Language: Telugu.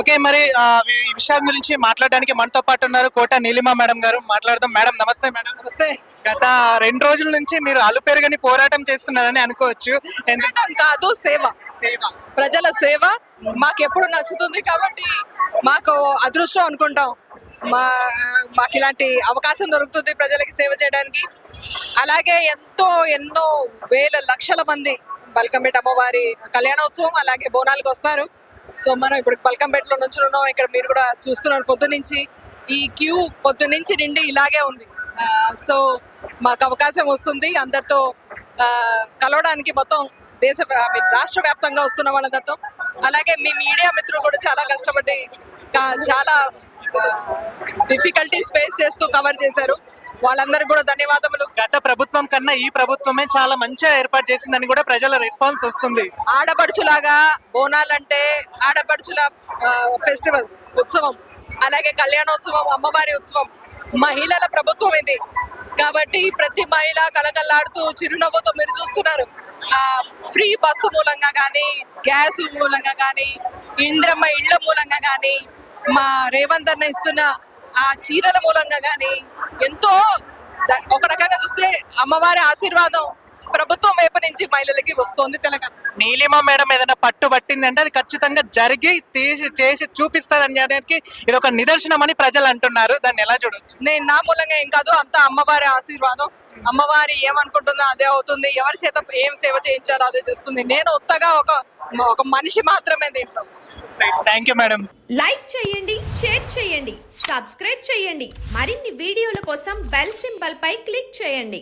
ఓకే, మరి ఈ విషయం గురించి మాట్లాడడానికి మనతో పాటు ఉన్నారు కోట నీలిమ మేడం గారు. మాట్లాడదాం. మేడం నమస్తే. మేడం నమస్తే. గత 2 రోజుల నుంచి మీరు అలుపెరగని పోరాటం చేస్తున్నారని అనుకోవచ్చు. పోరాటం కాదు, సేవ. సేవ. ప్రజల సేవ మాకెప్పుడు నచ్చుతుంది కాబట్టి మాకు అదృష్టం అనుకుంటాం. మా మాకు ఇలాంటి అవకాశం దొరుకుతుంది ప్రజలకి సేవ చేయడానికి. అలాగే ఎన్నో వేల లక్షల మంది బల్కంపేట అమ్మవారి కళ్యాణోత్సవం అలాగే బోనాలకు వస్తారు. సో మనం ఇప్పుడు బల్కంపేటలో నుంచున్నాం. ఇక్కడ మీరు కూడా చూస్తున్నారు, పొద్దునుంచి ఈ క్యూ పొద్దునుంచి నిండి ఇలాగే ఉంది. సో మాకు అవకాశం వస్తుంది అందరితో కలవడానికి. మొత్తం రాష్ట్ర వ్యాప్తంగా వస్తున్న వాళ్ళందరితో. అలాగే మీ మీడియా మిత్రులు కూడా చాలా కష్టపడి చాలా డిఫికల్టీస్ ఫేస్ చేస్తూ కవర్ చేశారు. వాళ్ళందరికీ కూడా ధన్యవాదములు. గత ప్రభుత్వం కన్నా ఈ ప్రభుత్వమే చాలా మంచిగా ఏర్పాటు చేసిందని కూడా ప్రజల రెస్పాన్స్ వస్తుంది. ఆడపడుచులాగా బోనాలంటే ఆడపడుచుల ఫెస్టివల్, ఉత్సవం, అలాగే కళ్యాణోత్సవం, అమ్మవారి ఉత్సవం, మహిళల ప్రభుత్వం ఇది. కాబట్టి ప్రతి మహిళ కలకల్లాడుతూ చిరునవ్వుతో మీరు చూస్తున్నారు. ఫ్రీ బస్సు మూలంగా కానీ, గ్యాస్ మూలంగా కానీ, ఇంద్రమ్మ ఇళ్ల మూలంగా కానీ, మా రేవంత్ అన్న ఇస్తున్న ఆ చీరల మూలంగా కానీ ఎంతో ఒక రకంగా చూస్తే అమ్మవారి ఆశీర్వాదం ప్రభుత్వం వైపు నుంచి మహిళలకి వస్తుంది తెలంగాణ. నీలిమ మేడం ఏదైనా పట్టు పట్టిందంటే అది ఖచ్చితంగా జరిగి చేసి చూపిస్తుంది అనేది ఇది ఒక నిదర్శనం అని ప్రజలు అంటున్నారు. దాన్ని ఎలా చూడొచ్చు? నేను నా మూలంగా ఏం కాదు, అంతా అమ్మవారి ఆశీర్వాదం. అమ్మవారి ఏమనుకుంటుందో అదే అవుతుంది. ఎవరి చేత ఏం సేవ చేయించాలో అదే చేస్తుంది. నేను ఉత్తగా ఒక మనిషి మాత్రమే దీంట్లో. Thank you madam. లైక్ చేయండి, షేర్ చేయండి, సబ్స్క్రైబ్ చేయండి. మరిన్ని వీడియోల కోసం బెల్ సింబల్ పై క్లిక్ చేయండి.